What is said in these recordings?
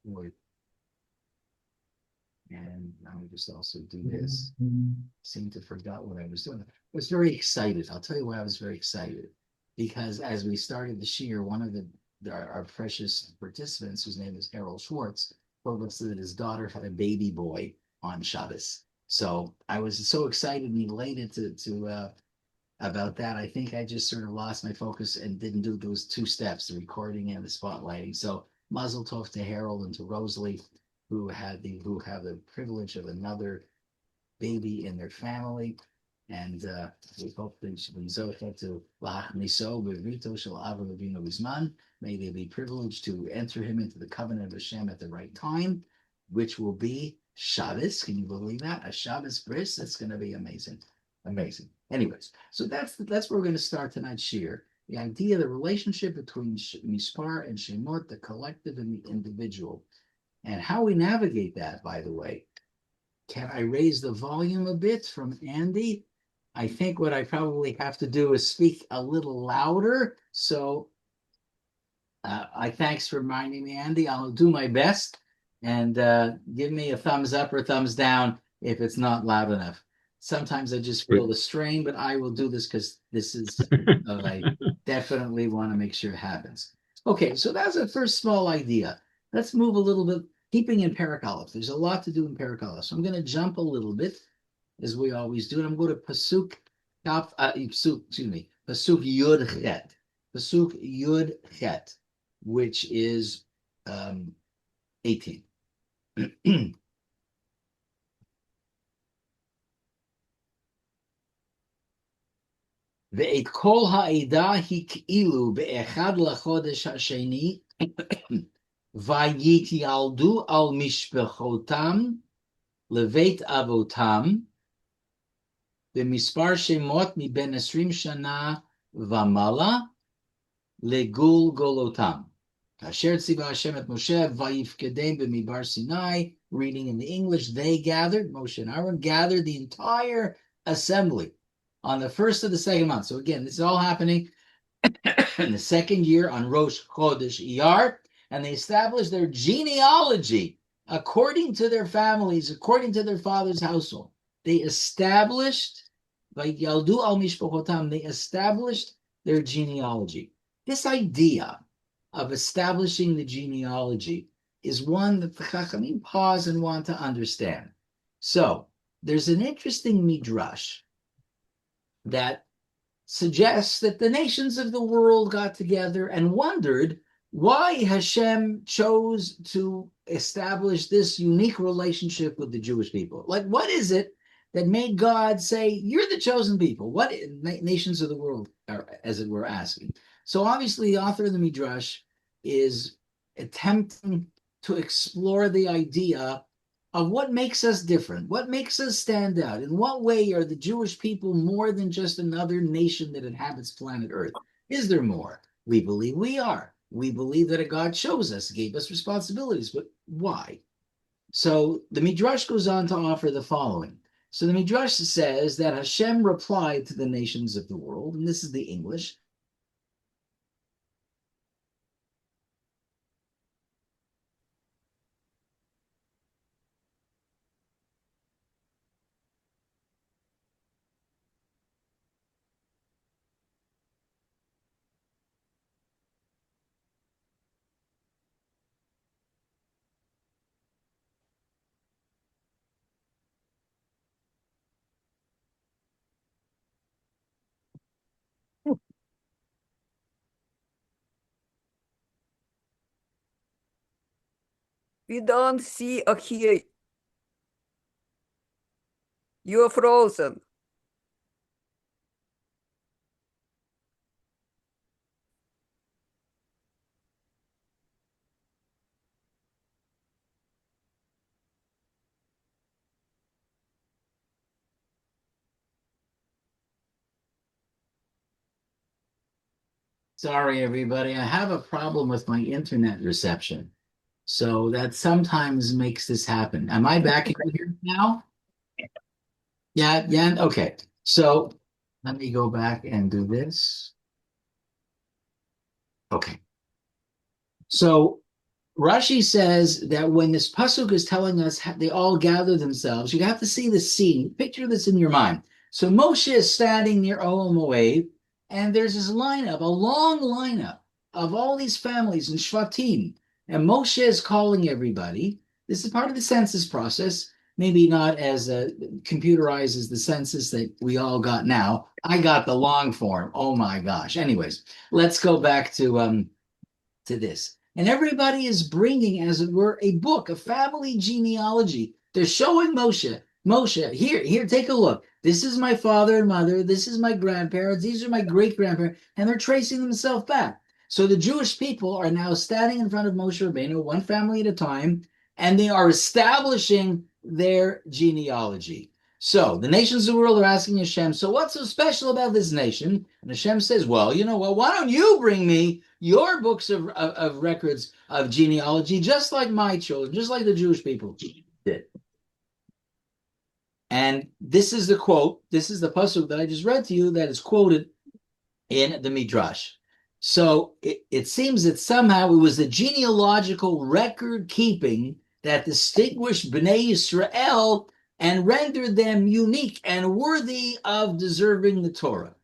Wait, and let me just also do this. Seemed to forgot what I was doing. I was very excited. I'll tell you why I was very excited. Because as we started the Shiur, one of our precious participants, whose name is Errol Schwartz, told us that his daughter had a baby boy on Shabbos. So I was so excited and elated to about that. I think I just sort of lost my focus and didn't do those two steps, the recording and the spotlighting. So Mazel Tov to Harold and to Rosalie, who have the privilege of another baby in their family. And we hope that to may they be privileged to enter him into the covenant of Hashem at the right time, which will be Shabbos. Can you believe that? A Shabbos bris? That's going to be amazing. Amazing. Anyways, so that's where we're going to start tonight's shiur. The idea, the relationship between Mispar and Shemot, the collective and the individual, and how we navigate that, by the way. Can I raise the volume a bit from Andy? I think what I probably have to do is speak a little louder. So I thanks for reminding me, Andy. I'll do my best and give me a thumbs up or thumbs down if it's not loud enough. Sometimes I just feel the strain, but I will do this because this is what I definitely want to make sure happens. Okay, so that's a first small idea. Let's move a little bit, keeping in Perek Aleph. There's a lot to do in Perek Aleph, so I'm going to jump a little bit, as we always do, and I'm going to Pasuk, excuse me, Pasuk Yud Chet, Pasuk Yud Chet, which is 18. ואת כל העדה הקהילו באחד לחודש השני, ויתיילדו על משפחותם לבית אבותם, במספר שמות מבין 20 שנה ומעלה, לגול גולותם. כאשר ציווה השם את משה, ויפקדם במדבר סיני, reading in the English, they gathered, Moshe and Aaron gathered the entire assembly on the first of the second month. So again, this is all happening in the second year on Rosh Chodesh Iyar, and they established their genealogy according to their families, according to their father's household. They established, like Yaldu al Mishpachotam, they established their genealogy. This idea of establishing the genealogy is one that the Chachamim pause and want to understand. So there's an interesting midrash that suggests that the nations of the world got together and wondered why Hashem chose to establish this unique relationship with the Jewish people. Like, what is it that made God say, you're the chosen people? What nations of the world are, as it were, asking? So obviously, the author of the Midrash is attempting to explore the idea of what makes us different, what makes us stand out. In what way are the Jewish people more than just another nation that inhabits planet Earth? Is there more? We believe we are. We believe that a God chose us, gave us responsibilities, but why? So the Midrash goes on to offer the following. So the Midrash says that Hashem replied to the nations of the world, and this is the English. We don't see or hear. You're frozen. Sorry, everybody. I have a problem with my internet reception. So that sometimes makes this happen. Am I back in here now? Yeah, yeah. Okay. So let me go back and do this. Okay. So Rashi says that when this pasuk is telling us they all gather themselves, you have to see the scene. Picture this in your mind. So Moshe is standing near Ohel Moed, and there's this lineup, a long lineup of all these families and shvatim, and Moshe is calling everybody. This is part of the census process, maybe not as computerized as the census that we all got now. I got the long form. Oh my gosh. Anyways, let's go back to this. And everybody is bringing, as it were, a book, a family genealogy. They're showing Moshe, here, take a look. This is my father and mother. This is my grandparents. These are my great grandparents. And they're tracing themselves back. So the Jewish people are now standing in front of Moshe Rabbeinu, one family at a time, and they are establishing their genealogy. So the nations of the world are asking Hashem, so what's so special about this nation? And Hashem says, well, you know what? Why don't you bring me your books of records of genealogy, just like my children, just like the Jewish people did. And this is the quote, this is the pasuk that I just read to you that is quoted in the Midrash. So it seems that somehow it was the genealogical record keeping that distinguished Bnei Israel and rendered them unique and worthy of deserving the Torah.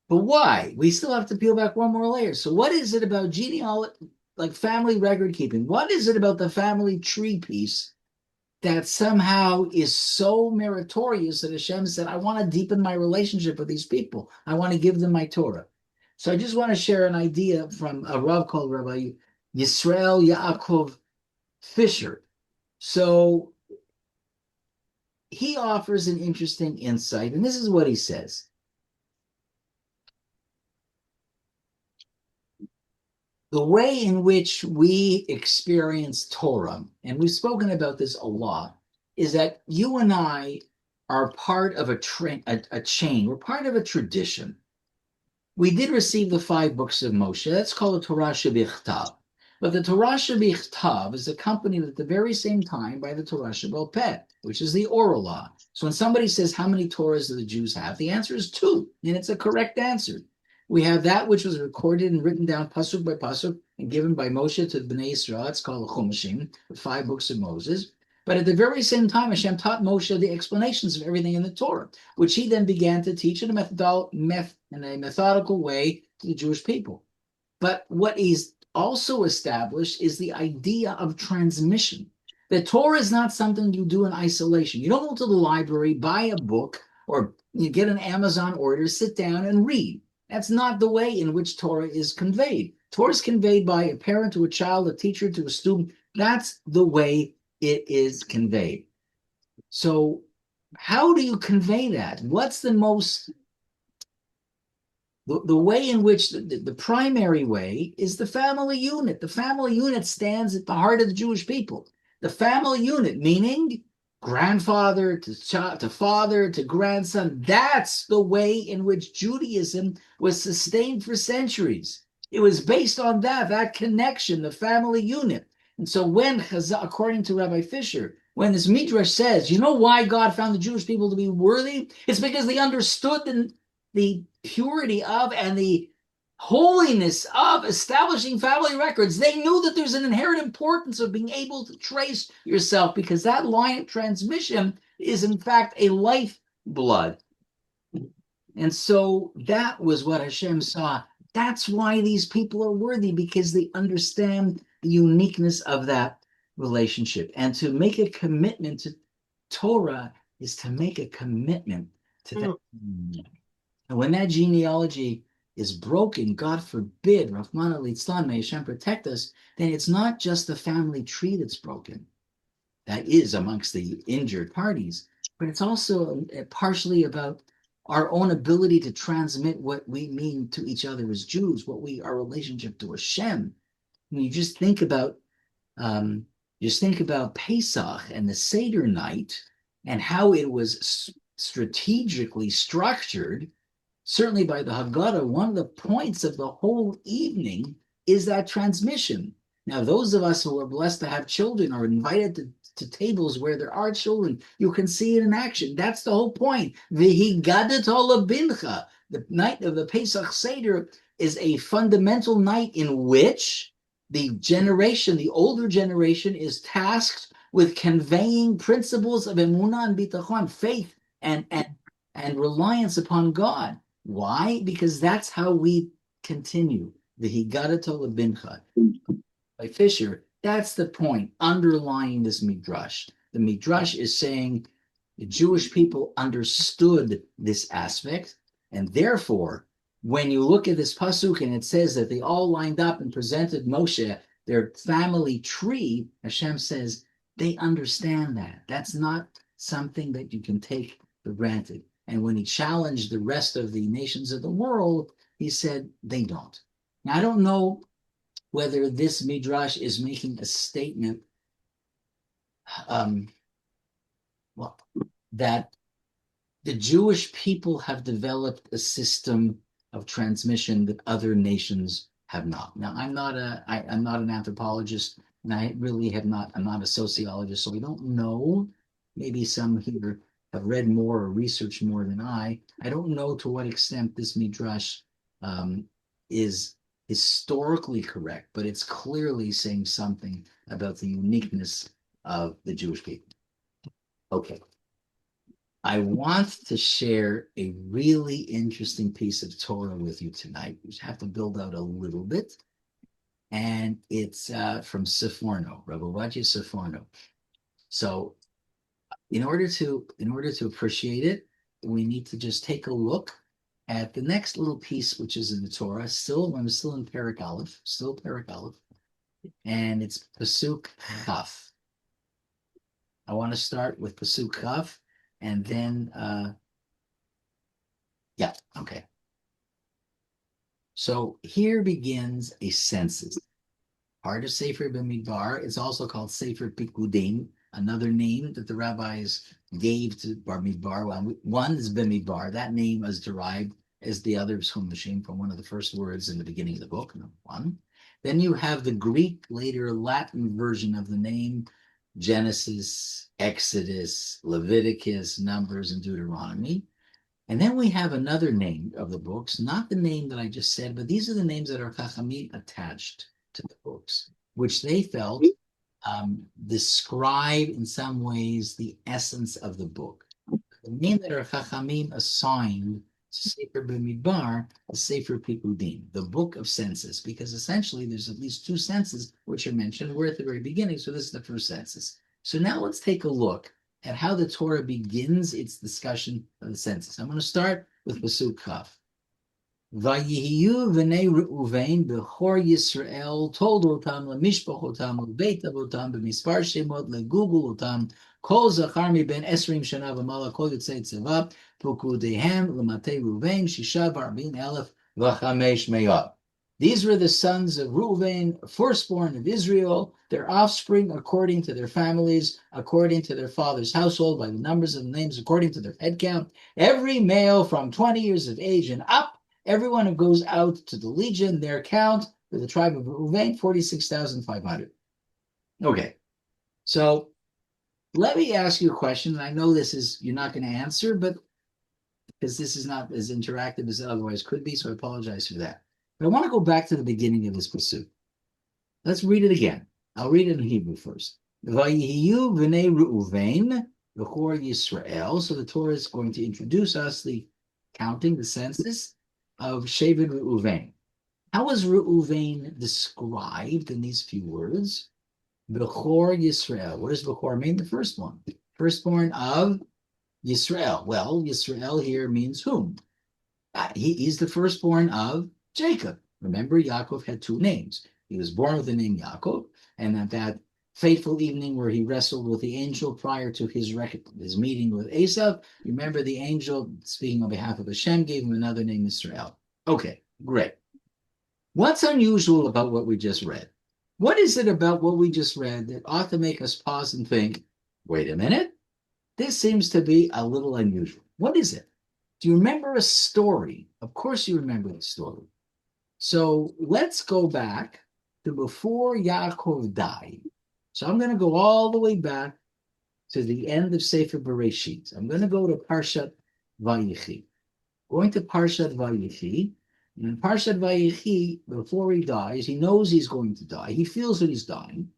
But why? We still have to peel back one more layer. So what is it about genealogy, like family record keeping? What is it about the family tree piece that somehow is so meritorious that Hashem said, I want to deepen my relationship with these people. I want to give them my Torah. So I just want to share an idea from a Rav called Rabbi Yisrael Yaakov Fisher. So he offers an interesting insight, and this is what he says. The way in which we experience Torah, and we've spoken about this a lot, is that you and I are part of a chain. We're part of a tradition. We did receive the 5 books of Moshe. That's called the Torah Shebichtav. But the Torah Shebichtav is accompanied at the very same time by the Torah Shebal Peh, which is the oral law. So when somebody says, how many Torahs do the Jews have? The answer is 2, and it's a correct answer. We have that which was recorded and written down pasuk by pasuk and given by Moshe to the Bnei Israel. It's called the Chumashim, the 5 books of Moses. But at the very same time, Hashem taught Moshe the explanations of everything in the Torah, which he then began to teach in a methodical way to the Jewish people. But what he's also established is the idea of transmission. The Torah is not something you do in isolation. You don't go to the library, buy a book, or you get an Amazon order, sit down and read. That's not the way in which Torah is conveyed. Torah is conveyed by a parent to a child, a teacher to a student. That's the way it is conveyed. So how do you convey that? What's the way in which the primary way is the family unit. The family unit stands at the heart of the Jewish people. The family unit, meaning grandfather to father to grandson. That's the way in which Judaism was sustained for centuries. It was based on that connection, the family unit. And so when, according to Rabbi Fisher, when this Midrash says, you know why God found the Jewish people to be worthy? It's because they understood the purity of and the holiness of establishing family records. They knew that there's an inherent importance of being able to trace yourself, because that line of transmission is in fact a lifeblood. And so that was what Hashem saw. That's why these people are worthy, because they understand the uniqueness of that relationship. And to make a commitment to Torah is to make a commitment to that. And when that genealogy is broken, God forbid, Rahman al-Litzlan, may Hashem protect us, then it's not just the family tree that's broken. That is amongst the injured parties, but it's also partially about our own ability to transmit what we mean to each other as Jews, our relationship to Hashem. When you just think about Pesach and the Seder night and how it was strategically structured. Certainly by the Haggadah, one of the points of the whole evening is that transmission. Now, those of us who are blessed to have children are invited to tables where there are children. You can see it in action. That's the whole point. V'higadet bincha. The night of the Pesach Seder is a fundamental night in which the older generation is tasked with conveying principles of emunah and bitachon, faith and reliance upon God. Why? Because that's how we continue the Higadato Lebincha by Fisher. That's the point underlying this midrash. The midrash is saying the Jewish people understood this aspect, and therefore, when you look at this pasuk and it says that they all lined up and presented Moshe their family tree, Hashem says they understand that. That's not something that you can take for granted. And when he challenged the rest of the nations of the world, he said they don't. Now, I don't know whether this midrash is making a statement well, that the Jewish people have developed a system of transmission that other nations have not. Now, I'm not an anthropologist, and I really have not. I'm not a sociologist, so we don't know. Maybe some here have read more or researched more than I. I don't know to what extent this midrash is historically correct, but it's clearly saying something about the uniqueness of the Jewish people. Okay. I want to share a really interesting piece of Torah with you tonight. We have to build out a little bit. And it's from Seforno, Rabbi Seforno. So in order to appreciate it, we need to just take a look at the next little piece, which is in the Torah. I'm still in Perek Aleph, and it's Pasuk Chaf. I want to start with Pasuk Chaf, and then okay. So here begins a census. Part of Sefer Bamidbar. It's also called Sefer Pikudim, another name that the rabbis gave to Bar-Midbar. One is Bamidbar. That name is derived as the other Shum from one of the first words in the beginning of the book, number one. Then you have the Greek, later Latin version of the name, Genesis, Exodus, Leviticus, Numbers, and Deuteronomy. And then we have another name of the books, not the name that I just said, but these are the names that are Chachamim attached to the books, which they felt describe in some ways the essence of the book. The name that our Chachamim assigned to Sefer Bamidbar is Sefer Pikudim, the book of census, because essentially there's at least two census which are mentioned. We're at the very beginning, so this is the first census. So now let's take a look at how the Torah begins its discussion of the census. I'm going to start with Pasuk Chaf. Vayihiyu v'nei Reuven b'chor Yisrael toldotam lemishpachotam u'beit avotam b'mispar shemot legugul otam kol zachar miben esrim shana v'mala kol yotzei tzeva pekudehem l'matei Reuven shisha v'arbin elef v'chamesh meyot. These were the sons of Reuven, firstborn of Israel, their offspring according to their families, according to their father's household, by the numbers of the names, according to their head count. Every male from 20 years of age and up, everyone who goes out to the legion, their count for the tribe of Reuven, 46,500. Okay, so let me ask you a question, and I know you're not going to answer, but because this is not as interactive as it otherwise could be, so I apologize for that. But I want to go back to the beginning of this pursuit. Let's read it again. I'll read it in Hebrew first. Vayihiyu v'nei Reuven b'chor Yisrael. So the Torah is going to introduce us the counting, the census of Shevet Reuven. How is Reuven described in these few words? Bechor Yisrael. What does Bechor mean? The first one. Firstborn of Yisrael. Well, Yisrael here means whom? He's the firstborn of Jacob. Remember, Yaakov had two names. He was born with the name Yaakov, and at that fateful evening where he wrestled with the angel prior to his meeting with Esav, remember the angel, speaking on behalf of Hashem, gave him another name, Israel. Okay, great. What's unusual about what we just read? What is it about what we just read that ought to make us pause and think, wait a minute, this seems to be a little unusual. What is it? Do you remember a story? Of course you remember the story. So let's go back to before Yaakov died. So I'm going to go all the way back to the end of Sefer Bereshit. I'm going to go to Parshat Vayichi. Going to Parshat Vayichi, In Parshat Vayechi, before he dies, he knows he's going to die. He feels that he's dying.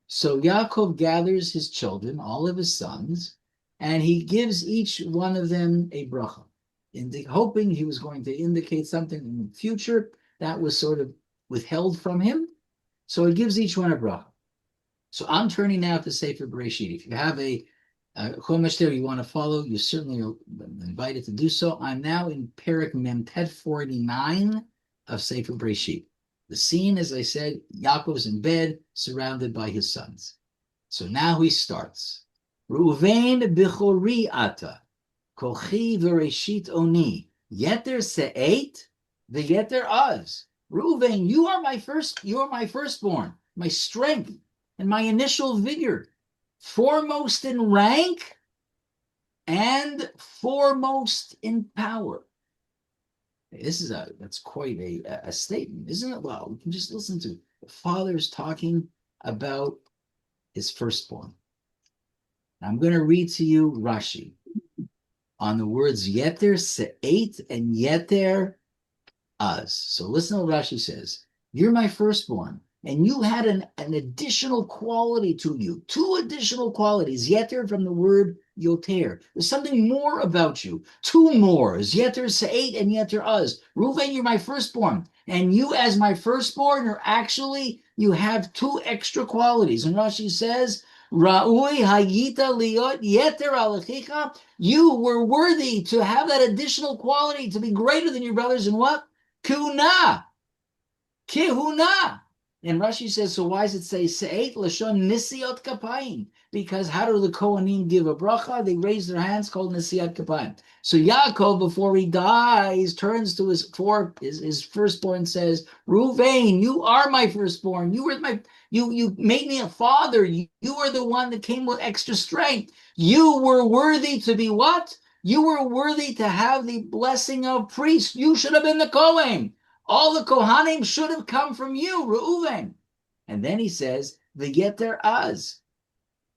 So Yaakov gathers his children, all of his sons, and he gives each one of them a bracha, hoping he was going to indicate something in the future that was sort of withheld from him. So he gives each one a bracha. So I'm turning now to Sefer Bereshit. If you have a Chumash there you want to follow, you certainly are invited to do so. I'm now in Perek Memtet 49 of Sefer Bereshit. The scene, as I said, Yaakov's in bed, surrounded by his sons. So now he starts. Reuven bichori ata, kochi v'reshit oni, yeter se'et v'yeter az. Reuven, you are my firstborn, my strength, and my initial vigor, foremost in rank and foremost in power. That's quite a statement, isn't it? Well, we can just listen to the father's talking about his firstborn. I'm going to read to you Rashi on the words yeter se'et and yeter az. So listen to what Rashi says. You're my firstborn, and you had an additional quality to you, two additional qualities. Yeter from the word yoter. There's something more about you. Two more. Yeter se'et and yeter az. Reuven, you're my firstborn, and you as my firstborn you have two extra qualities. And Rashi says, Ra'ui hayita liot yeter alechicha. You were worthy to have that additional quality, to be greater than your brothers in what? Kuna. Kihuna. And Rashi says, so why does it say Se'et Lashon Nisiot Kapayim? Because how do the Kohanim give a bracha? They raise their hands called Nisiat Kapayim. So Yaakov, before he dies, turns to his firstborn and says, Reuven, you are my firstborn. You made me a father. You were the one that came with extra strength. You were worthy to be what? You were worthy to have the blessing of priests. You should have been the Kohen. All the Kohanim should have come from you, Reuven. And then he says, V'yeter az.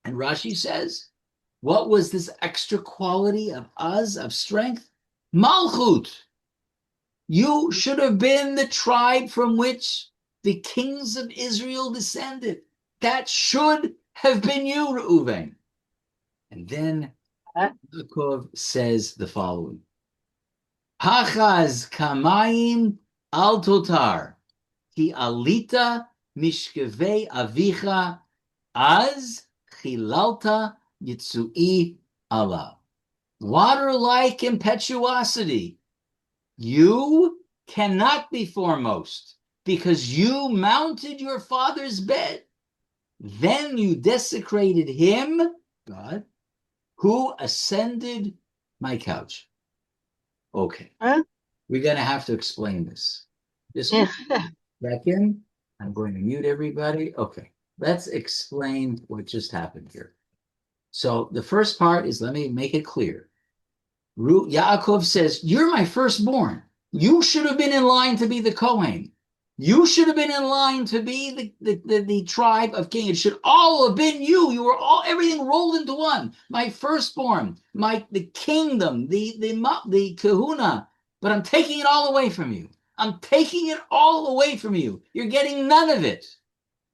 And Rashi says, what was this extra quality of az, of strength? Malchut. You should have been the tribe from which the kings of Israel descended. That should have been you, Reuven. And then Yaakov says the following. Hachaz kamayim al totar, ki alita mishkevei avicha, az chilalta yitzui ala. Water-like impetuosity. You cannot be foremost because you mounted your father's bed. Then you desecrated him, God, who ascended my couch. Okay. We're going to have to explain this. Just back in. I'm going to mute everybody. Okay. Let's explain what just happened here. So the first part is, let me make it clear. Yaakov says, you're my firstborn. You should have been in line to be the Kohen. You should have been in line to be the tribe of king. It should all have been you. You were everything rolled into one. My firstborn, the kingdom, the kahuna. But I'm taking it all away from you. I'm taking it all away from you. You're getting none of it.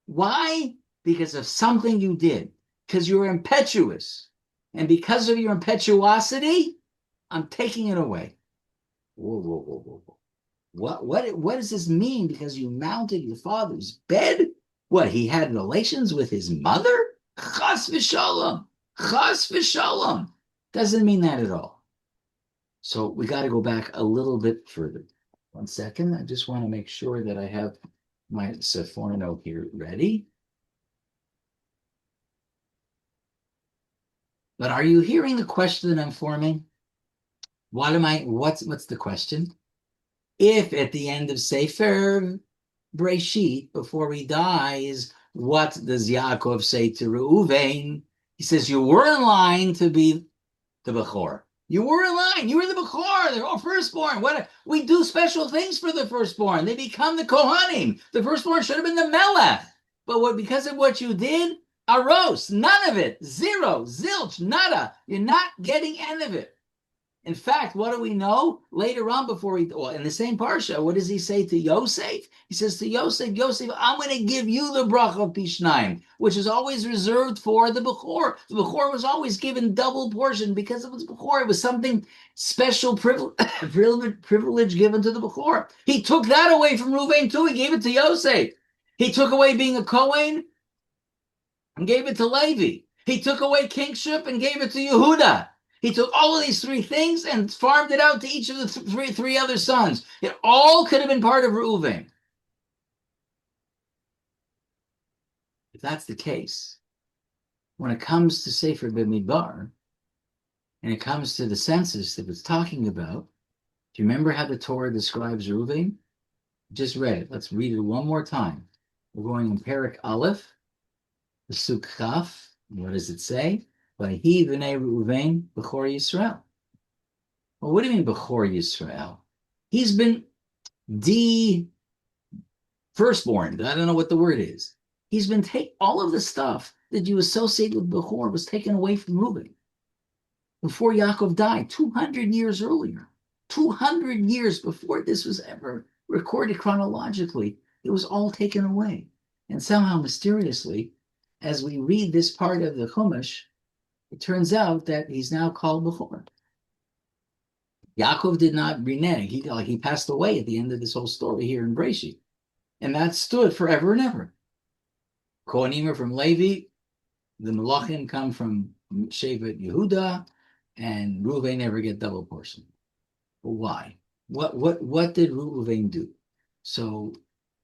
Why? Because of something you did. Because you were impetuous. And because of your impetuosity, I'm taking it away. Whoa. What does this mean? Because you mounted your father's bed? What, he had relations with his mother? Chas v'shalom. Chas v'shalom. Doesn't mean that at all. So we got to go back a little bit further. 1 second. I just want to make sure that I have my Sephorno here ready. But are you hearing the question that I'm forming? What's the question? If at the end of Sefer Bereshit, before he dies, what does Yaakov say to Reuven? He says, you were in line to be the Bechor. You were in line. You were the Bechor, the firstborn. We do special things for the firstborn. They become the Kohanim. The firstborn should have been the Melech. But because of what you did, aros, none of it. Zero, zilch, nada. You're not getting any of it. In fact, what do we know? Later on, in the same Parsha, what does he say to Yosef? He says to Yosef, I'm going to give you the bracha of Pishnaim, which is always reserved for the Bechor. The Bechor was always given double portion because it was Bechor. It was something special privilege given to the Bechor. He took that away from Reuven too. He gave it to Yosef. He took away being a Kohen and gave it to Levi. He took away kingship and gave it to Yehuda. He took all of these three things and farmed it out to each of the three other sons. It all could have been part of Reuven. If that's the case, when it comes to Sefer Bamidbar, and it comes to the census that it's talking about, do you remember how the Torah describes Reuven? Just read it. Let's read it one more time. We're going in Perek Aleph, Pasuk Chaf. What does it say? Vayhi v'nei Reuven b'chor Yisrael. Well, what do you mean b'chor Yisrael? He's been firstborn. I don't know what the word is. He's been all of the stuff that you associate with Bechor was taken away from Reuben before Yaakov died 200 years earlier. 200 years before this was ever recorded chronologically, it was all taken away. And somehow mysteriously, as we read this part of the Chumash, it turns out that he's now called Bechor. Yaakov did not renege. He passed away at the end of this whole story here in Breshit. And that stood forever and ever. Kohanim are from Levi. The Melachim come from Shevet Yehuda. And Reuven never get double portion. But why? What did Reuven do? So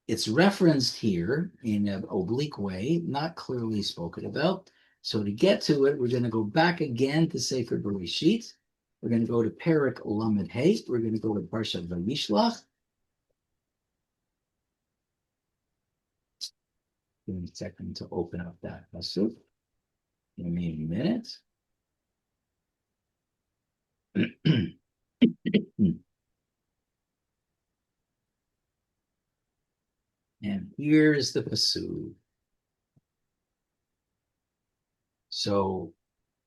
it's referenced here in an oblique way, not clearly spoken about. So to get to it, we're going to go back again to Sefer Bereshit. We're going to go to Perek Lamed Hey. We're going to go to Parsha Vayishlach. Give me a second to open up that pasuk. Give me a minute. And here's the pasuk. So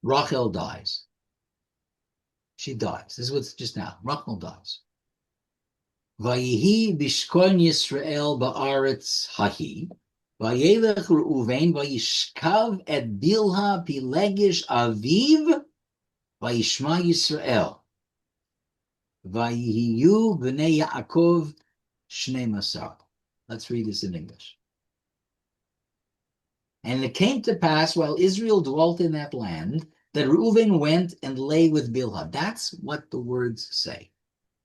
Rachel dies. She dies. This is what's just now. Rachel dies. Vayihi bishkon Yisrael ba'aretz hahi. Vayelech Reuven vayishkav et Bilha pilegish aviv vayishma Yisrael. Vayihiyu b'nei Yaakov shnei masar. Let's read this in English. And it came to pass while Israel dwelt in that land that Reuven went and lay with Bilha. That's what the words say.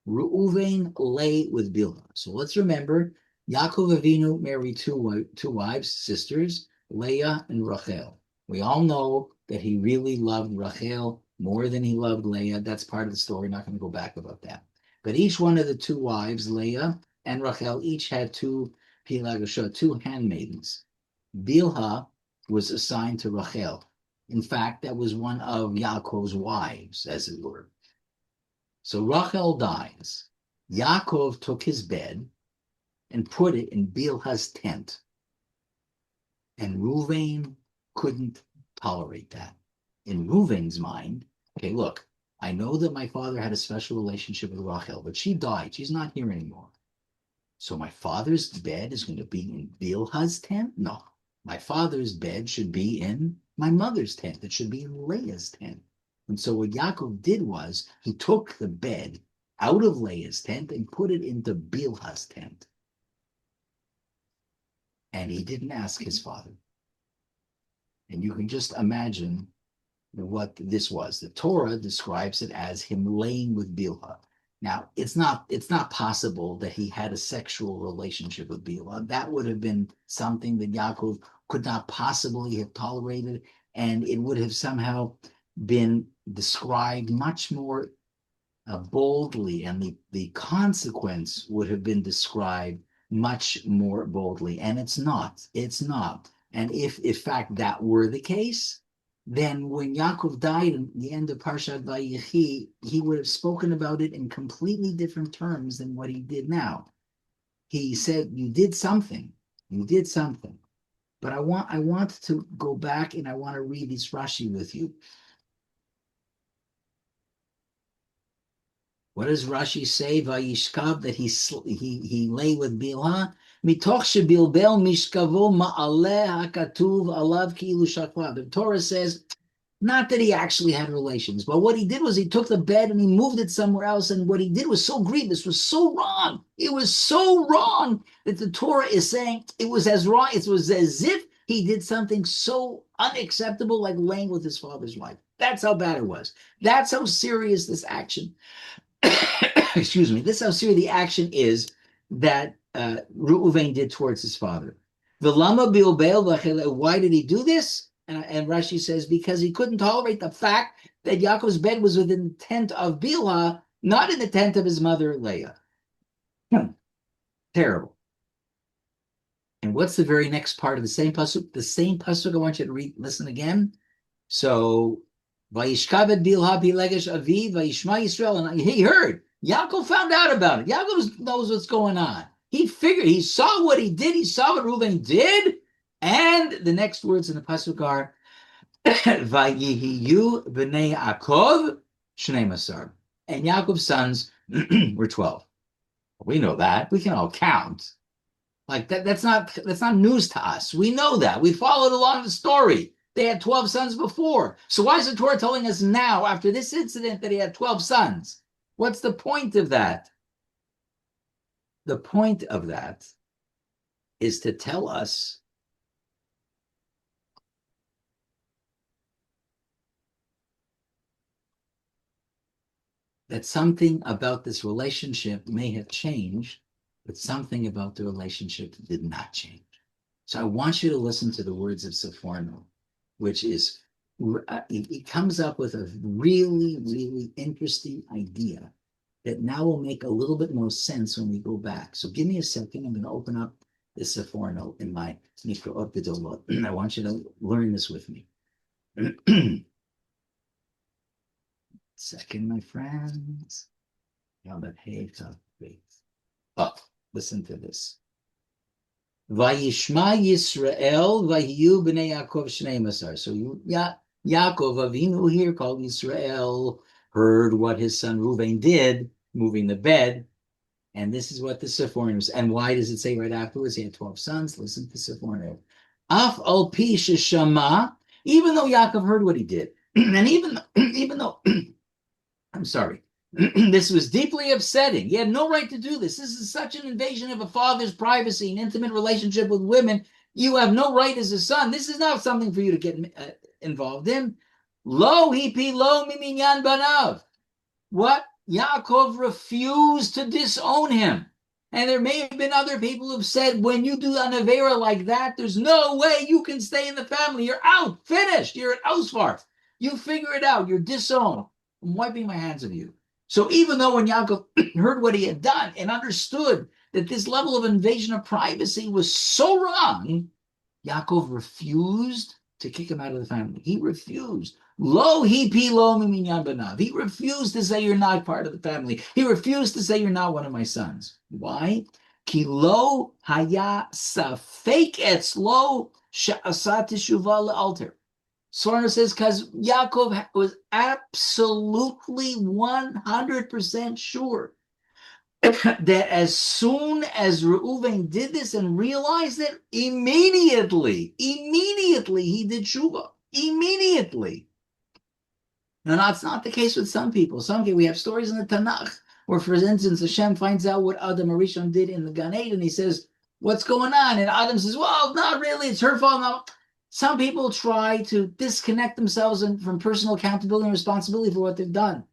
Reuven lay with Bilha. So let's remember, Yaakov Avinu married two wives, sisters, Leah and Rachel. We all know that he really loved Rachel more than he loved Leah. That's part of the story. Not going to go back about that. But each one of the two wives, Leah and Rachel, each had two handmaidens. Bilha was assigned to Rachel. In fact, that was one of Yaakov's wives, as it were. So Rachel dies. Yaakov took his bed and put it in Bilha's tent. And Reuven couldn't tolerate that. In Reuven's mind, okay, look, I know that my father had a special relationship with Rachel, but she died. She's not here anymore. So my father's bed is going to be in Bilha's tent? No. My father's bed should be in my mother's tent. It should be in Leah's tent. And so what Yaakov did was he took the bed out of Leah's tent and put it into Bilha's tent. And he didn't ask his father. And you can just imagine what this was. The Torah describes it as him laying with Bilha. Now, it's not possible that he had a sexual relationship with Bilha. That would have been something that Yaakov could not possibly have tolerated, and it would have somehow been described much more boldly, and the consequence would have been described much more boldly. And it's not. And if in fact that were the case, then when Yaakov died in the end of Parshat Vayechi, he would have spoken about it in completely different terms than what he did now. He said, you did something. But I want to go back and I want to read this Rashi with you. What does Rashi say? Vayishkav, that he lay with Bilhah. Mitoch shebilbel mishkavo ma'aleh hakatuv alav ki'ilu shakla. The Torah says, not that he actually had relations, but what he did was he took the bed and he moved it somewhere else. And what he did was so grievous, was so wrong. It was so wrong that the Torah is saying it was as wrong. It was as if he did something so unacceptable, like laying with his father's wife. That's how bad it was. That's how serious this action. Excuse me. This is how serious the action is that Reuven did towards his father. V'lama bilbel. Why did he do this? And Rashi says, because he couldn't tolerate the fact that Yaakov's bed was within the tent of Bilhah, not in the tent of his mother Leah. Terrible. And what's the very next part of the same pasuk? The same pasuk. I want you to listen again. So, Vayishkav Bilhah bilegesh aviv vayishma Yisrael, and he heard. Yaakov found out about it. Yaakov knows what's going on. He figured. He saw what he did. He saw what Reuven did. And the next words in the pasuk are, Vayihiyu b'nei Yaakov shnei masar. And Yaakov's sons were 12. We know that. We can all count. Like that's not news to us. We know that. We followed along the story. They had 12 sons before. So why is the Torah telling us now, after this incident, that he had 12 sons? What's the point of that? The point of that is to tell us that something about this relationship may have changed, but something about the relationship did not change. So I want you to listen to the words of Sephorno, which is, it comes up with a really, really interesting idea that now will make a little bit more sense when we go back. So give me a second. I'm going to open up the Sephorno in my Mikroot Gedolot. I want you to learn this with me. Second, my friends. Oh, listen to this. Vayishma Yisrael vahiyu b'nei Yaakov shnei masar. So Yaakov Avinu here, called Yisrael, heard what his son Reuven did, moving the bed, and this is what the Sephorno is. And why does it say right afterwards he had 12 sons? Listen to Sephorno. Af al pi sheshama, even though Yaakov heard what he did, and even though I'm sorry, this was deeply upsetting. He had no right to do this. This is such an invasion of a father's privacy and intimate relationship with women. You have no right as a son. This is not something for you to get involved in. Lo hipi lo miminyan banav. What? Yaakov refused to disown him. And there may have been other people who've said, when you do an avera like that, there's no way you can stay in the family. You're out, finished. You're an ausfart. You figure it out. You're disowned. I'm wiping my hands of you. So even though when Yaakov heard what he had done and understood that this level of invasion of privacy was so wrong, Yaakov refused to kick him out of the family. He refused. Lo hipi lo miminyan banav. He refused to say you're not part of the family. He refused to say you're not one of my sons. Why? Ki lo haya safek etzlo she'asa teshuvah le'alter. Svarno says because Yaakov was absolutely 100% sure that as soon as Reuven did this and realized it, immediately he did tshuva. Immediately. Now, that's not the case with some people. We have stories in the Tanakh where, for instance, Hashem finds out what Adam Arishon did in the Gan Eden. He says, what's going on? And Adam says, well, not really. It's her fault. No. Some people try to disconnect themselves from personal accountability and responsibility for what they've done.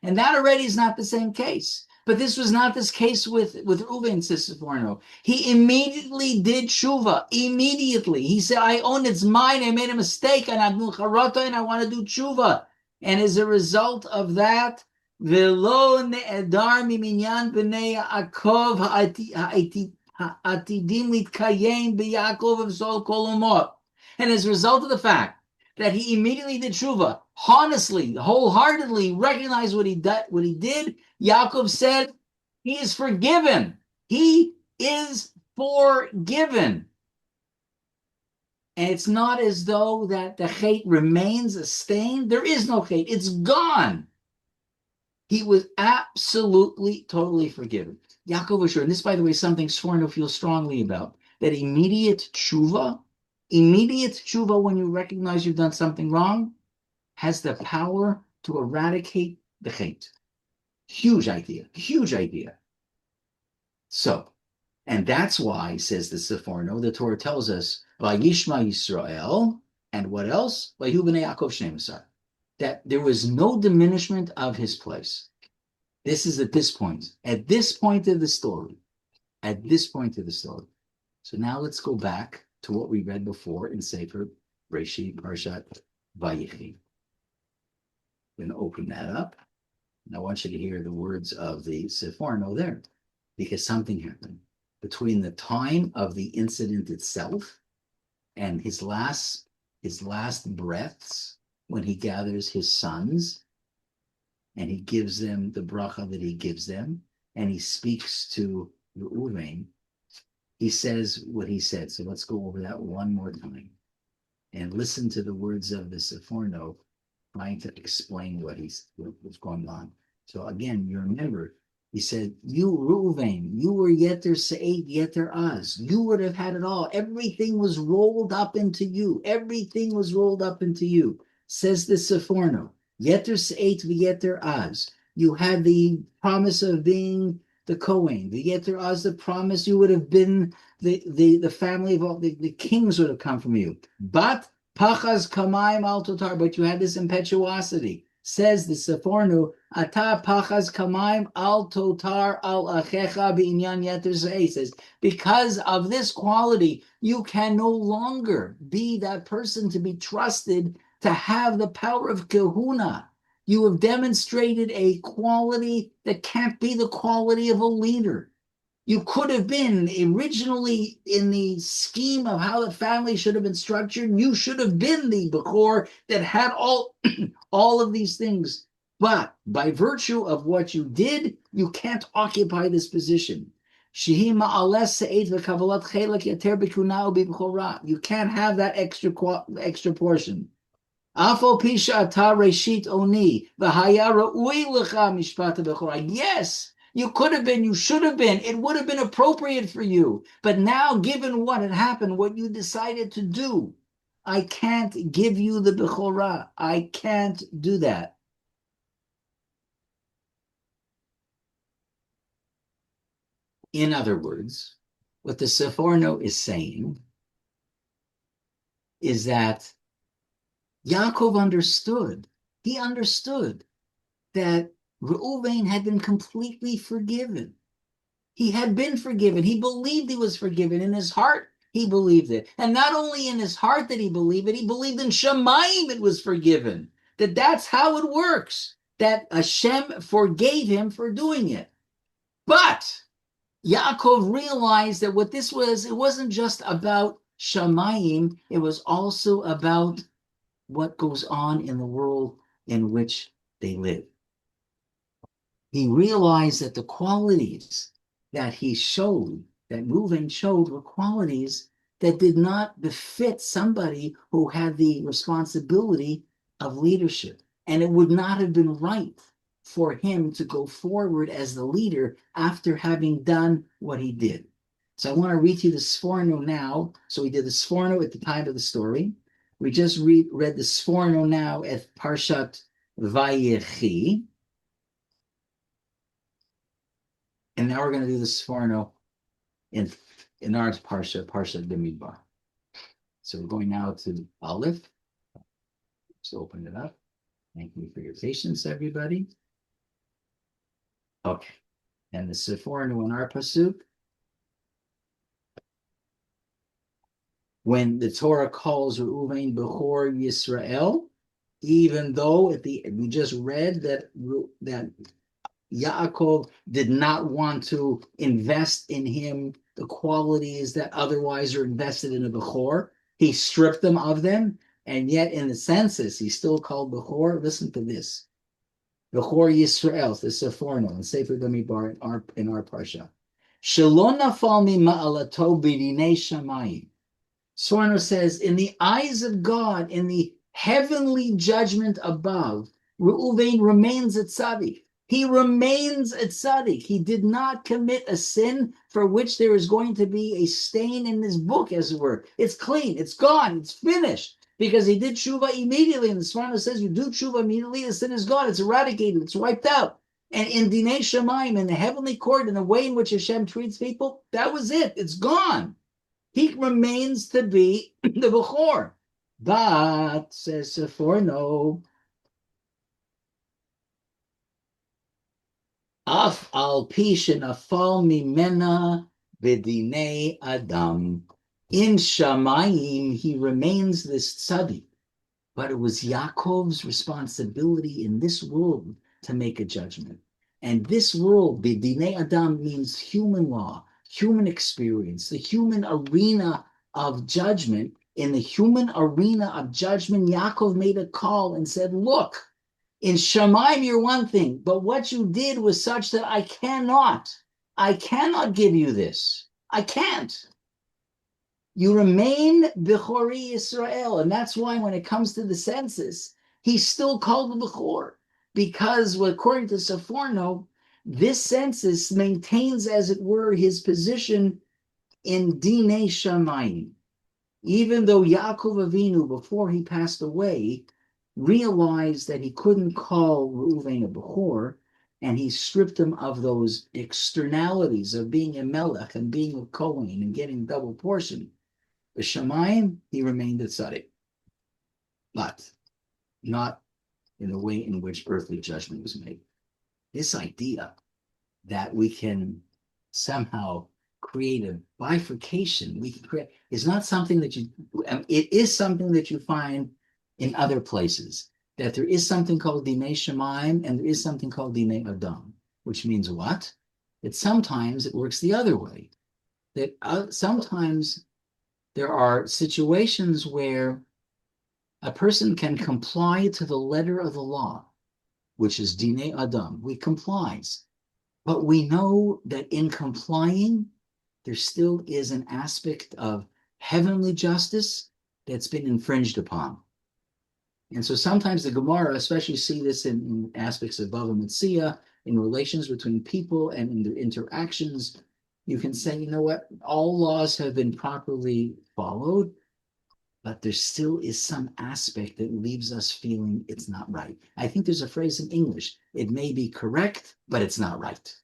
And that already is not the same case. But this was not this case with Reuven, says Sephorno. He immediately did tshuva. Immediately. He said, I own it's mine. I made a mistake. And I want to do tshuva. And as a result of that, Velo ne'edar miminyan b'nei Yaakov ha'atidim litkayem b'Yaakov v'sol kol umot. And as a result of the fact that he immediately did tshuva, honestly, wholeheartedly recognized what he did, Yaakov said, he is forgiven. He is forgiven. And it's not as though that the hate remains a stain. There is no hate. It's gone. He was absolutely, totally forgiven. Yaakov was sure, and this, by the way, is something Sforno feels strongly about, that immediate tshuva when you recognize you've done something wrong, has the power to eradicate the hate. Huge idea, huge idea. So, and that's why, says the Sforno, the Torah tells us, Vayishma Yisrael, and what else? Vayu b'nei Yaakov shnei masar. That there was no diminishment of his place. This is at this point of the story, So now let's go back to what we read before in Sefer Reshi Parshat Vayechi. I'm going to open that up. And I want you to hear the words of the Sforno there, because something happened between the time of the incident itself and his last breaths, when he gathers his sons and he gives them the bracha that he gives them, and he speaks to Reuven. He says what he said. So let's go over that one more time and listen to the words of the Sforno trying to explain what's going on. So again, you remember, he said, you, Reuven, you were yeter se'ed, yeter az. You would have had it all. Everything was rolled up into you. Says the Sforno, yeter se'ed v'yeter az. You had the promise of being the Kohen. The yeter az, the promise you would have been the family of all the kings would have come from you. But Pachas kamayim al totar, but you had this impetuosity. Says the Sforno, Ata pachas kamayim al totar al achecha b'inyan yeter se'ed. Says, because of this quality, you can no longer be that person to be trusted to have the power of kahuna. You have demonstrated a quality that can't be the quality of a leader. You could have been originally, in the scheme of how the family should have been structured, you should have been the Bechor that had all of these things. But by virtue of what you did, you can't occupy this position. You can't have that extra portion. Yes, you could have been, you should have been, it would have been appropriate for you. But now, given what had happened, what you decided to do, I can't give you the Bechorah. I can't do that. In other words, what the Sforno is saying is that Yaakov understood. He understood that Reuven had been completely forgiven. He had been forgiven. He believed he was forgiven. In his heart, he believed it. And not only in his heart did he believe it, he believed in Shamayim it was forgiven. That's how it works. That Hashem forgave him for doing it. But Yaakov realized that what this was, it wasn't just about Shamayim, it was also about what goes on in the world in which they live. He realized that the qualities that he showed, that Reuven showed, were qualities that did not befit somebody who had the responsibility of leadership. And it would not have been right for him to go forward as the leader after having done what he did. So I want to read to you the Sforno now. So we did the Sforno at the time of the story. We just read the Sforno now at Parshat Vayechi. And now we're going to do the Sforno in our Parsha Bamidbar. So we're going now to Aleph. Just open it up. Thank you for your patience, everybody. Okay. And the Sforno in our Pasuk. When the Torah calls Reuven Behor Yisrael, even though we just read that Yaakov did not want to invest in him the qualities that otherwise are invested in a Behor, he stripped them of them, and yet in the census he's still called Behor. Listen to this: Behor Yisrael, the Sforno, and Sefer Bamidbar in our Parsha. Shelo nafal mima'alato b'dinei shamayim. Sforno says, in the eyes of God, in the heavenly judgment above, Reuven remains a tzaddik. He remains a tzaddik. He did not commit a sin for which there is going to be a stain in this book, as it were. It's clean. It's gone. It's finished. Because he did tshuva immediately. And the Sforno says you do tshuva immediately, the sin is gone. It's eradicated. It's wiped out. And in Dinei Shamayim, in the heavenly court, in the way in which Hashem treats people, that was it. It's gone. He remains to be the Bechor. But, says Sforno, Af al pi shenafal mimena b'dinei Adam. In Shamayim, he remains this tzaddik. But it was Yaakov's responsibility in this world to make a judgment. And this world, b'dinei Adam, means human law, human experience, the human arena of judgment. In the human arena of judgment, Yaakov made a call and said, look, in Shamayim, you're one thing, but what you did was such that I cannot give you this. I can't. You remain Bechori Israel. And that's why when it comes to the census, he's still called the Bechor. Because according to Sforno, this census maintains, as it were, his position in Dinei Shamayim. Even though Yaakov Avinu, before he passed away, realized that he couldn't call Reuven a Bechor, and he stripped him of those externalities of being a Melech and being a Kohen and getting double portion. The Shamayim, he remained a tzaddik, but not in the way in which earthly judgment was made. This idea that we can somehow create a bifurcation, we can create, is not something that it is something that you find in other places, that there is something called Dinei Shamayim and there is something called Dinei Adam, which means what? That sometimes it works the other way, that sometimes there are situations where a person can comply to the letter of the law, which is Dinei Adam. We complies, but we know that in complying, there still is an aspect of heavenly justice that's been infringed upon. And so sometimes the Gemara, especially see this in aspects of Bava Metzia, in relations between people and in their interactions, you can say, you know what, all laws have been properly followed, but there still is some aspect that leaves us feeling it's not right. I think there's a phrase in English, it may be correct, but it's not right.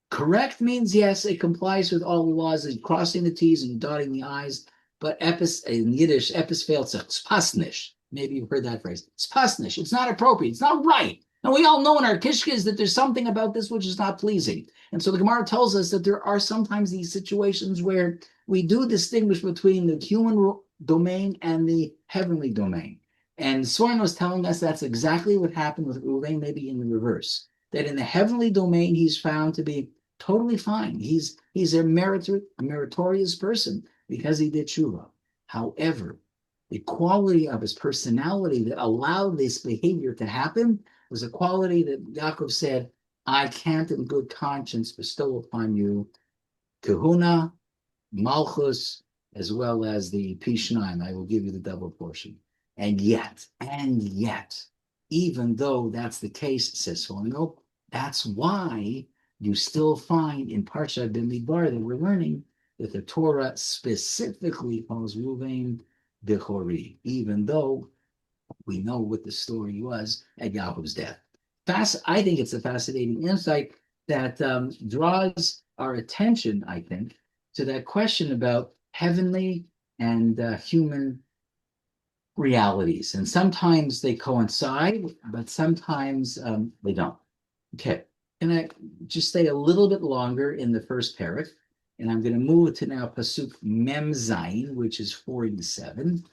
Correct means, yes, it complies with all the laws, and crossing the T's and dotting the I's, but in Yiddish, epis fails, it's pasnish. Maybe you've heard that phrase. It's pasnish. It's not appropriate. It's not right. And we all know in our kishkas that there's something about this which is not pleasing. And so the Gemara tells us that there are sometimes these situations where we do distinguish between the human domain and the heavenly domain. And Sforno was telling us that's exactly what happened with Reuven, maybe in the reverse. That in the heavenly domain, he's found to be totally fine. He's a meritorious person because he did tshuva. However, the quality of his personality that allowed this behavior to happen was a quality that Yaakov said, I can't in good conscience bestow upon you kahuna, malchus, as well as the pishnaim. I will give you the double portion. And yet, even though that's the case, says Sforno, that's why you still find in Parsha Bamidbar that we're learning that the Torah specifically calls Reuven Bechori, even though we know what the story was at Yaakov's death. I think it's a fascinating insight that draws our attention, I think, to that question about heavenly and human realities. And sometimes they coincide, but sometimes they don't. Okay, and I just stay a little bit longer in the first parak, and I'm going to move to now Pasuk Mem Zayin, which is 47.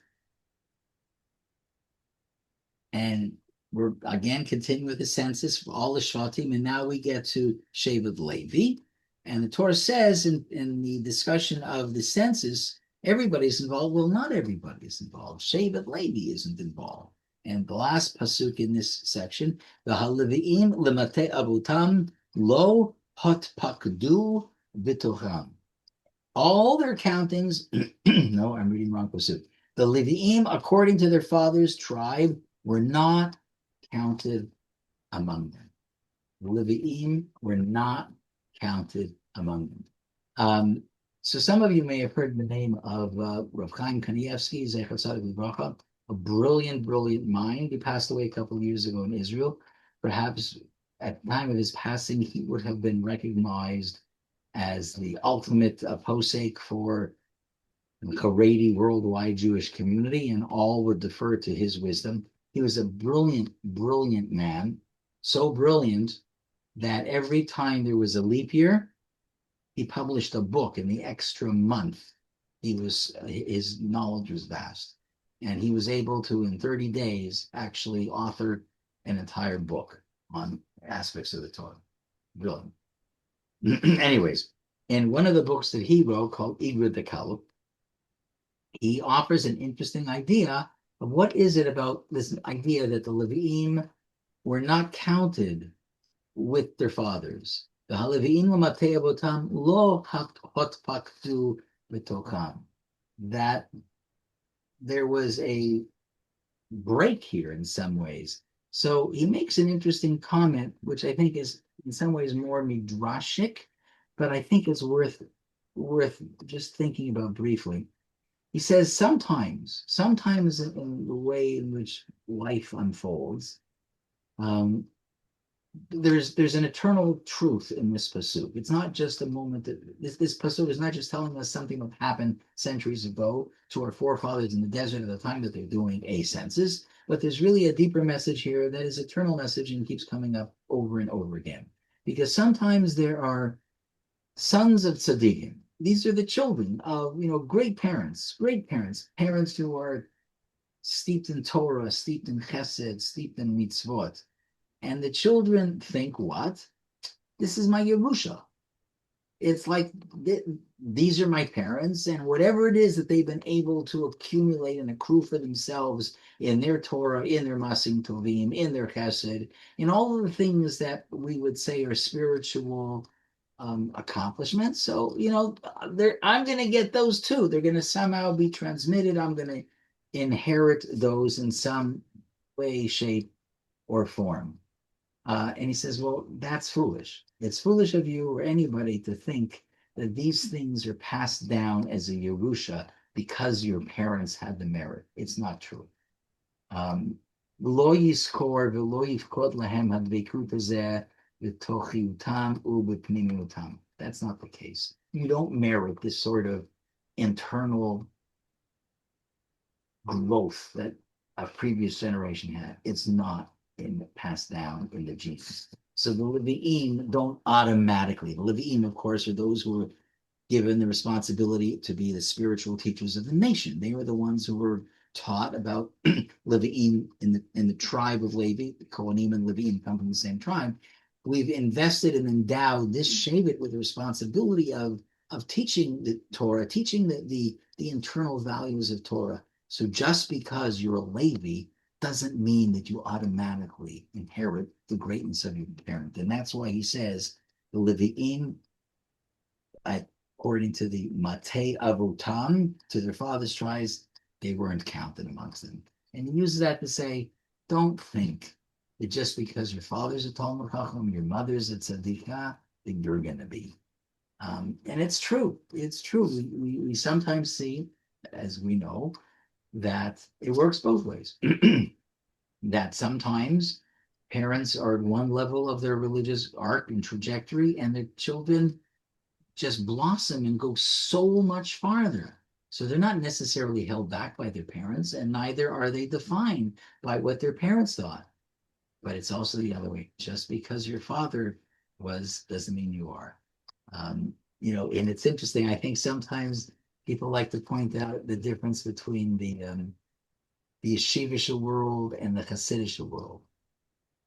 And we're again continuing with the census for all the Shvatim, and now we get to Shevet Levi. And the Torah says in the discussion of the census, everybody's involved. Well, not everybody is involved. Shevet Levi isn't involved. And the last pasuk in this section, the Haleviim lemate avutam lo hotpakdu bitocham. All their countings, no, I'm reading wrong pasuk. The Leviim, according to their father's tribe, were not counted among them. The Levi'im were not counted among them. Um, so some of you may have heard the name of Rav Chaim Kanievsky, Zecher Tzaddik Livracha, a brilliant, brilliant mind. He passed away a couple of years ago in Israel. Perhaps at the time of his passing, he would have been recognized as the ultimate posek for the Haredi worldwide Jewish community, and all would defer to his wisdom. He was a brilliant, brilliant man, so brilliant that every time there was a leap year, he published a book in the extra month. His knowledge was vast, and he was able to, in 30 days, actually author an entire book on aspects of the Torah. Brilliant. Anyways, in one of the books that he wrote called Igrid the Kaluk, he offers an interesting idea of what is it about this idea that the Levi'im were not counted with their fathers. The Halevi'im l'matei avotam lo hotpaktu b'tokam. That there was a break here in some ways. So he makes an interesting comment, which I think is in some ways more midrashic, but I think it's worth just thinking about briefly. He says sometimes in the way in which life unfolds, there's an eternal truth in this pasuk. It's not just a moment that this pasuk is not just telling us something that happened centuries ago to our forefathers in the desert at the time that they're doing a census, but there's really a deeper message here that is eternal message and keeps coming up over and over again. Because sometimes there are sons of tzaddikim. These are the children of great parents, parents who are steeped in Torah, steeped in Chesed, steeped in mitzvot. And the children think, what? This is my Yerusha. It's like these are my parents, and whatever it is that they've been able to accumulate and accrue for themselves in their Torah, in their Masim Tovim, in their Chesed, in all of the things that we would say are spiritual accomplishments. So, I'm going to get those too. They're going to somehow be transmitted. I'm going to inherit those in some way, shape, or form. And he says, well, that's foolish. It's foolish of you or anybody to think that these things are passed down as a Yerusha because your parents had the merit. It's not true. Lo yiskor v'lo yifkod lahem hadveikut hazeh v'tochiutam u'b'pnimiutam. That's not the case. You don't merit this sort of internal growth that a previous generation had. It's not passed down in the genes. So the Levi'im don't automatically. The Levi'im, of course, are those who are given the responsibility to be the spiritual teachers of the nation. They are the ones who were taught about Levi'im in the tribe of Levi. The Kohanim and Levi'im come from the same tribe. We've invested and endowed this Shevet with the responsibility of teaching the Torah, teaching the internal values of Torah. So just because you're a Levi doesn't mean that you automatically inherit the greatness of your parent. And that's why he says the Levi'im, according to the Matei Avotam, to their father's tribes, they weren't counted amongst them. And he uses that to say, don't think that just because your father's a Talmud Chacham, your mother's a Tzadikah, that you're going to be. And it's true. It's true. We sometimes see, as we know, that it works both ways. That sometimes parents are at one level of their religious arc and trajectory, and their children just blossom and go so much farther. So they're not necessarily held back by their parents, and neither are they defined by what their parents thought. But it's also the other way. Just because your father was doesn't mean you are. And it's interesting. I think sometimes people like to point out the difference between the yeshivish world and the Hasidic world.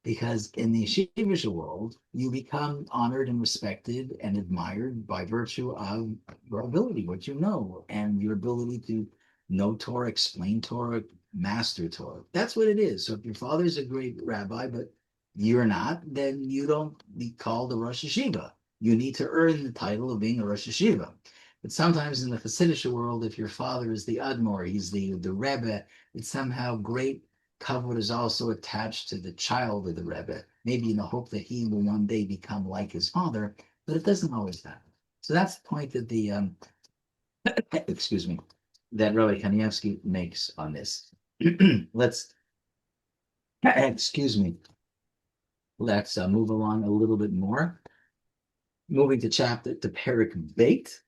Because in the yeshivish world, you become honored and respected and admired by virtue of your ability, what you know, and your ability to know Torah, explain Torah, master Torah. That's what it is. So if your father's a great rabbi, but you're not, then you don't be called a Rosh Yeshiva. You need to earn the title of being a Rosh Yeshiva. But sometimes in the Hasidic world, if your father is the Admor, he's the Rebbe, it's somehow great kavod is also attached to the child of the Rebbe, maybe in the hope that he will one day become like his father, but it doesn't always happen. So that's the point that the excuse me, that Rabbi Kanievsky makes on this. Let's excuse me. Let's move along a little bit more. Moving to Perek Beit.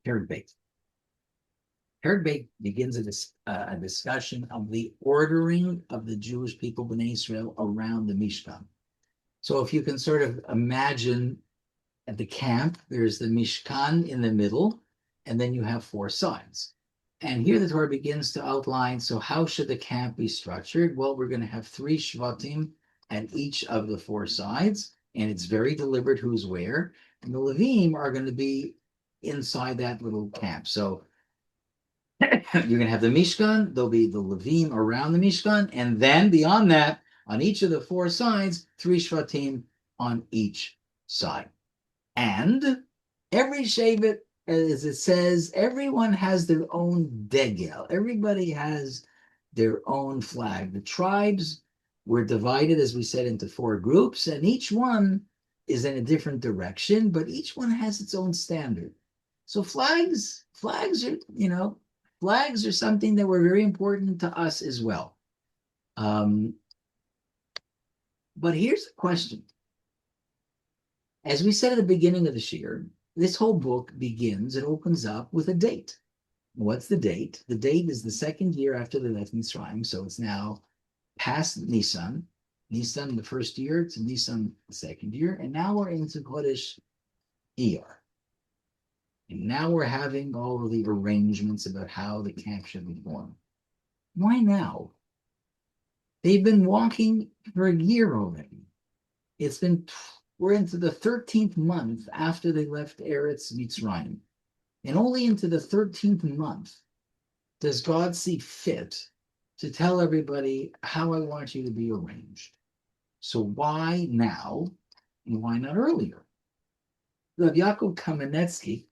Perek Beit. Perek Beit begins a discussion of the ordering of the Jewish people, Bnei Israel, around the Mishkan. So if you can sort of imagine at the camp, there's the Mishkan in the middle, and then you have four sides. And here the Torah begins to outline, so how should the camp be structured? Well, we're going to have three Shvatim at each of the four sides, and it's very deliberate who's where. And the Levim are going to be inside that little camp. So you're going to have the Mishkan, there'll be the Levim around the Mishkan, and then beyond that, on each of the four sides, three Shvatim on each side. And every Shevet, as it says, everyone has their own degel. Everybody has their own flag. The tribes were divided, as we said, into four groups, and each one is in a different direction, but each one has its own standard. So flags are, flags are something that were very important to us as well. But here's a question. As we said at the beginning of the Shiur, this whole book begins, it opens up with a date. What's the date? The date is the second year after they left Mitzrayim, so it's now past Nisan. Nisan the first year to Nisan the second year, and now we're into Chodesh Iyar. And now we're having all of the arrangements about how the camp should be formed. Why now? They've been walking for a year already. We're into the 13th month after they left Eretz Mitzrayim. And only into the 13th month does God see fit to tell everybody how I want you to be arranged. So why now and why not earlier? Rabbi Yaakov Kamenetsky,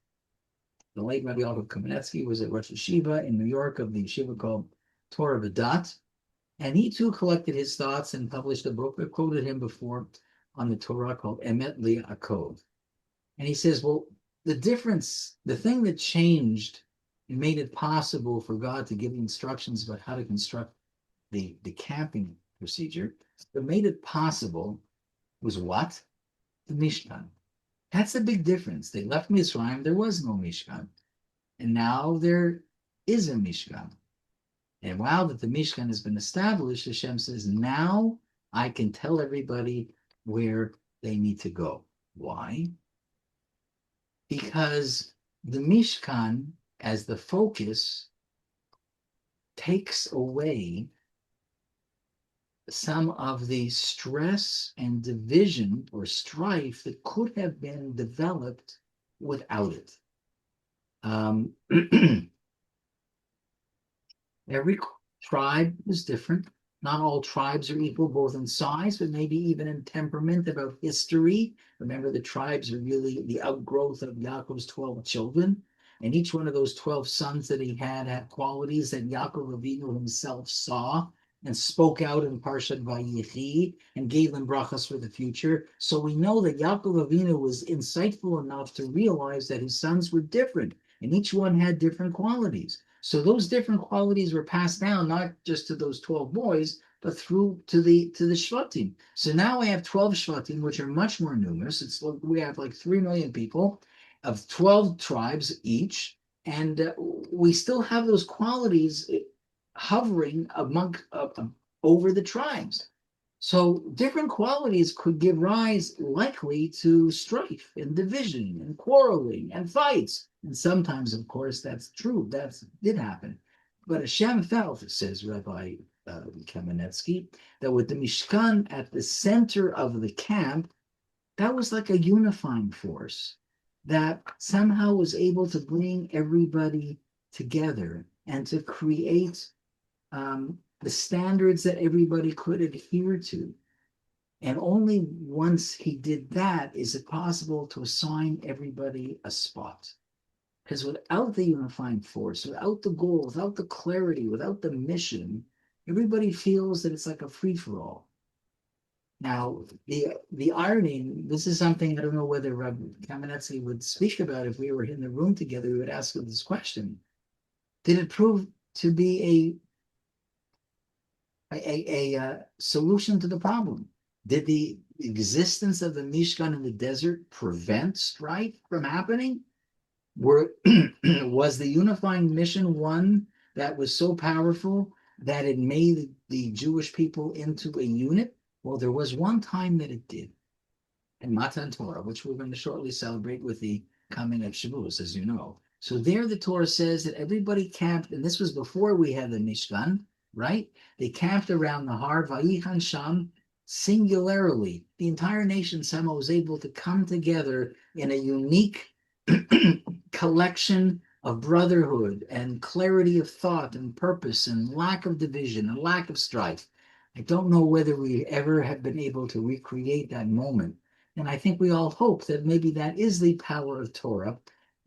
the late Rabbi Yaakov Kamenetsky, was at Rosh Yeshiva in New York of the yeshiva called Torah V'dat, and he too collected his thoughts and published a book. I quoted him before on the Torah called Emet Li'akov. And he says, well, the thing that changed and made it possible for God to give instructions about how to construct the camping procedure, that made it possible was what? The Mishkan. That's the big difference. They left Mitzrayim, there was no Mishkan. And now there is a Mishkan. And now that the Mishkan has been established, Hashem says, now I can tell everybody where they need to go. Why? Because the Mishkan, as the focus, takes away some of the stress and division or strife that could have been developed without it. Every tribe is different. Not all tribes are equal, both in size, but maybe even in temperament, about history. Remember, the tribes are really the outgrowth of Yaakov's 12 children. And each one of those 12 sons that he had qualities that Yaakov Avinu himself saw and spoke out in Parsha Vayechi and gave them brachas for the future. So we know that Yaakov Avinu was insightful enough to realize that his sons were different, and each one had different qualities. So those different qualities were passed down not just to those 12 boys, but through to the Shvatim. So now we have 12 Shvatim, which are much more numerous. We have like 3 million people of 12 tribes each, and we still have those qualities hovering over the tribes. So different qualities could give rise likely to strife and division and quarreling and fights. And sometimes, of course, that's true. That did happen. But Hashem felt, says Rabbi Kamenetsky, that with the Mishkan at the center of the camp, that was like a unifying force that somehow was able to bring everybody together and to create the standards that everybody could adhere to. And only once he did that is it possible to assign everybody a spot. Because without the unifying force, without the goal, without the clarity, without the mission, everybody feels that it's like a free for all. Now, the irony, this is something I don't know whether Rabbi Kamenetsky would speak about if we were in the room together, we would ask him this question. Did it prove to be a solution to the problem? Did the existence of the Mishkan in the desert prevent strife from happening? Was the unifying mission one that was so powerful that it made the Jewish people into a unit? Well, there was one time that it did, in Matan Torah, which we're going to shortly celebrate with the coming of Shavuos, as you know. So there the Torah says that everybody camped, and this was before we had the Mishkan, right? They camped around the Har Vayichan Sham singularly. The entire nation somehow was able to come together in a unique collection of brotherhood and clarity of thought and purpose and lack of division and lack of strife. I don't know whether we ever have been able to recreate that moment. And I think we all hope that maybe that is the power of Torah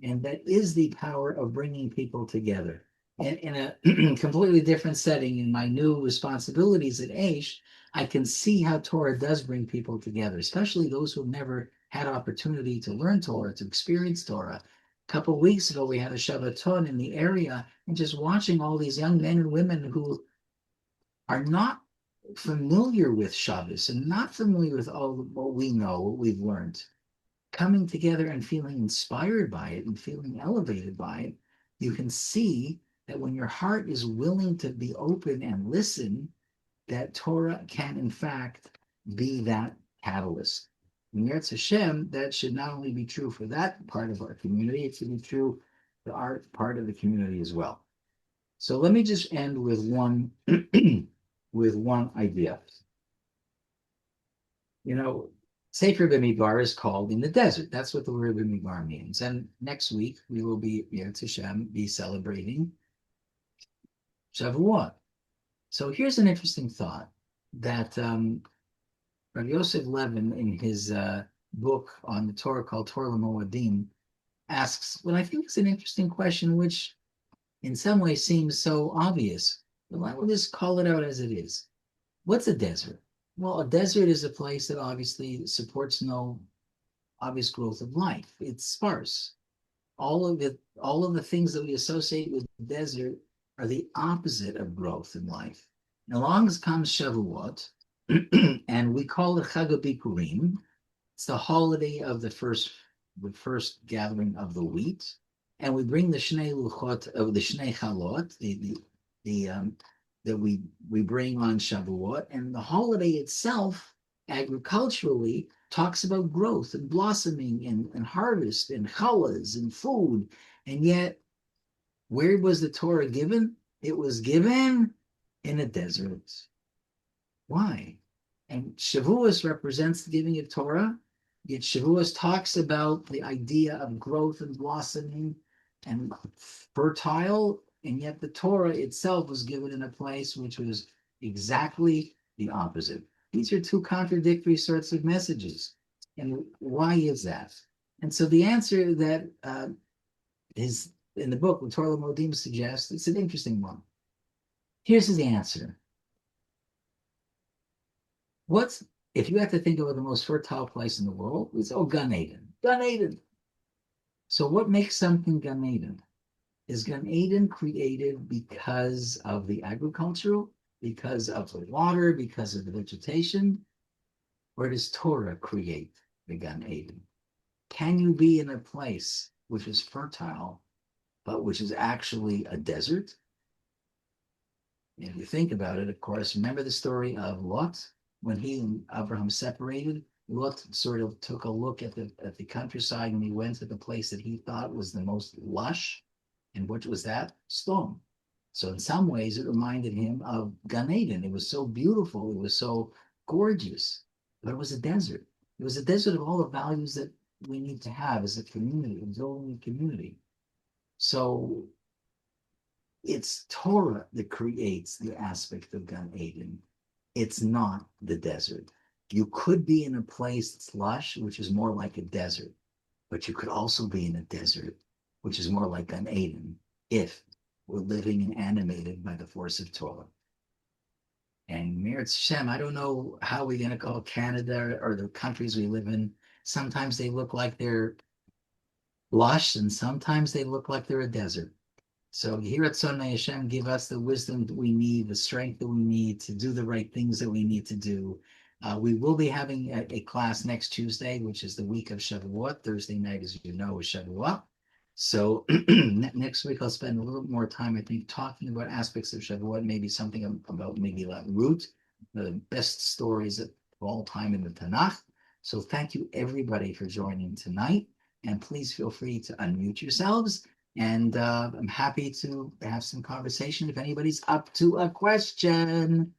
and that is the power of bringing people together. And in a completely different setting, in my new responsibilities at Aish, I can see how Torah does bring people together, especially those who've never had opportunity to learn Torah, to experience Torah. A couple of weeks ago, we had a Shabbaton in the area, and just watching all these young men and women who are not familiar with Shabbos and not familiar with all what we know, what we've learned, coming together and feeling inspired by it and feeling elevated by it, you can see that when your heart is willing to be open and listen, that Torah can in fact be that catalyst. In Yetz Hashem, that should not only be true for that part of our community, it should be true for our part of the community as well. So let me just end with one with one idea. You know, Sefer Bamidbar is called in the desert. That's what the word Bamidbar means. And next week we will be Yetz Hashem be celebrating Shavuot. So here's an interesting thought that Rabbi Yosef Levin, in his book on the Torah called Torah L'Moadim, asks what I think is an interesting question, which in some ways seems so obvious. But we'll just call it out as it is. What's a desert? Well, a desert is a place that obviously supports no obvious growth of life. It's sparse. All of the things that we associate with the desert are the opposite of growth in life. And along comes Shavuot, and we call it Chag HaBikurim. It's the holiday of the first gathering of the wheat, and we bring the Shnei Luchot of the Shnei Chalot, that we bring on Shavuot, and the holiday itself, agriculturally, talks about growth and blossoming and harvest and challahs and food, and yet, where was the Torah given? It was given in a desert. Why? And Shavuos represents the giving of Torah, yet Shavuos talks about the idea of growth and blossoming and fertile, and yet the Torah itself was given in a place which was exactly the opposite. These are two contradictory sorts of messages. And why is that? And so the answer that is in the book, what Torah Modim suggests, it's an interesting one. Here's the answer. If you have to think about the most fertile place in the world, it's Gan Eden. Gan Eden. So what makes something Gan Eden? Is Gan Eden created because of the agricultural, because of the water, because of the vegetation? Or does Torah create the Gan Eden? Can you be in a place which is fertile, but which is actually a desert? And if you think about it, of course, remember the story of Lot? When he and Abraham separated, Lot sort of took a look at the countryside and he went to the place that he thought was the most lush. And what was that? Stone. So in some ways, it reminded him of Gan Eden. It was so beautiful. It was so gorgeous. But it was a desert. It was a desert of all the values that we need to have as a community, a building community. So it's Torah that creates the aspect of Gan Eden. It's not the desert. You could be in a place that's lush, which is more like a desert, but you could also be in a desert, which is more like an Eden, if we're living and animated by the force of Torah. And Meretz Shem, I don't know how we're going to call Canada or the countries we live in. Sometimes they look like they're lush, and sometimes they look like they're a desert. So Yiratzon Hashem, give us the wisdom that we need, the strength that we need to do the right things that we need to do. We will be having a class next Tuesday, which is the week of Shavuot. Thursday night, as you know, is Shavuot. So next week I'll spend a little more time, I think, talking about aspects of Shavuot, maybe something about maybe like Ruth, the best stories of all time in the Tanakh. So thank you everybody for joining tonight, and please feel free to unmute yourselves. And I'm happy to have some conversation if anybody's up to a question.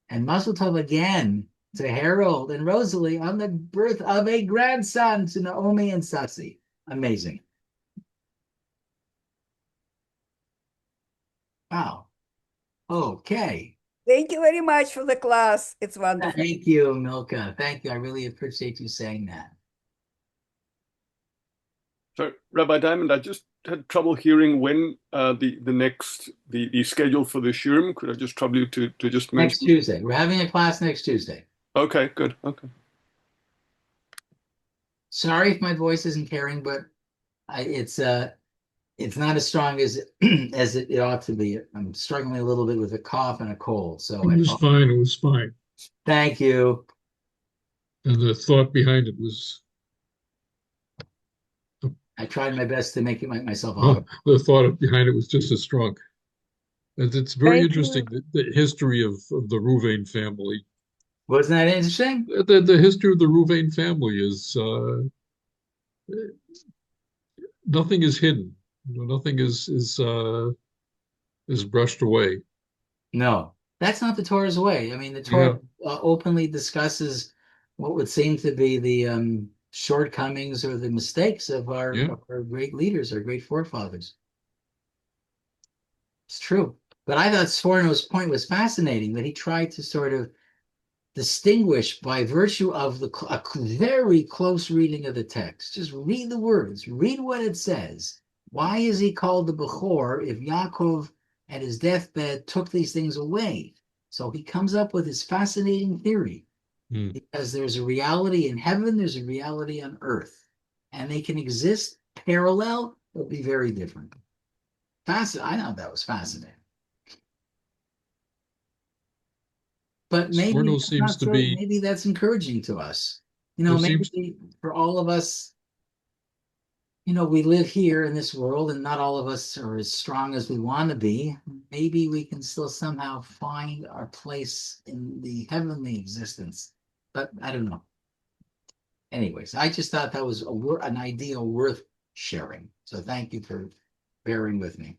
And Mazel Tov again to Harold and Rosalie on the birth of a grandson, to Naomi and Sassi. Amazing. Wow. Okay. Thank you very much for the class. It's wonderful. Thank you, Milka. Thank you. I really appreciate you saying that. So, Rabbi Diamond, I just had trouble hearing when the schedule for the Shiurim. Could I just trouble you to just mention? Next Tuesday. We're having a class next Tuesday. Okay, good. Okay. Sorry if my voice isn't carrying, but it's not as strong as as it ought to be. I'm struggling a little bit with a cough and a cold. So It was fine. It was fine. Thank you. And the thought behind it was. I tried my best to make it myself audible. The thought behind it was just as strong. And it's very interesting, the history of the Ruvain family. Wasn't that interesting? The history of the Ruvain family is nothing is hidden. Nothing is brushed away. No, that's not the Torah's way. I mean, the Torah openly discusses what would seem to be the shortcomings or the mistakes of our great leaders, our great forefathers. It's true. But I thought Sforno's point was fascinating, that he tried to sort of distinguish by virtue of a very close reading of the text. Just read the words, read what it says. Why is he called the Bechor if Yaakov at his deathbed took these things away? So he comes up with his fascinating theory, because there's a reality in heaven, there's a reality on earth, and they can exist parallel, but be very different. I thought that was fascinating. But maybe maybe that's encouraging to us. Maybe for all of us, we live here in this world, and not all of us are as strong as we want to be. Maybe we can still somehow find our place in the heavenly existence. But I don't know. Anyways, I just thought that was an idea worth sharing. So thank you for bearing with me.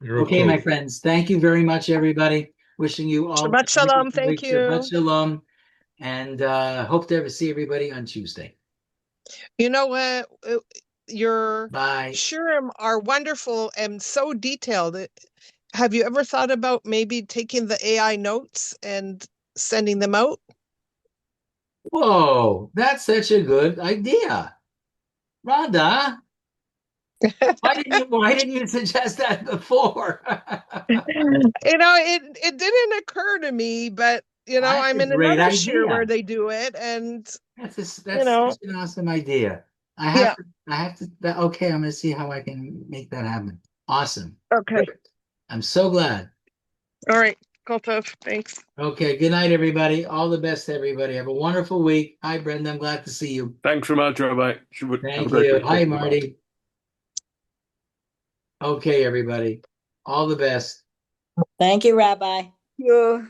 Okay, my friends. Thank you very much, everybody. Wishing you all Shabbat shalom. Thank you. Shabbat shalom. And hope to see everybody on Tuesday. You know what? Your Bye. Shiurim are wonderful and so detailed. Have you ever thought about maybe taking the AI notes and sending them out? Whoa, that's such a good idea. Rhonda, why didn't you suggest that before? It didn't occur to me, but I'm in another Shiur where they do it, and that's such an awesome idea. I have to. Okay, I'm going to see how I can make that happen. Awesome. Okay. Perfect. I'm so glad. All right. Kol tov. Thanks. Okay. Good night, everybody. All the best to everybody. Have a wonderful week. Hi, Brenda. I'm glad to see you. Thanks so much, Rabbi. Thank you. Hi, Marty. Okay, everybody. All the best. Thank you, Rabbi. Thank you.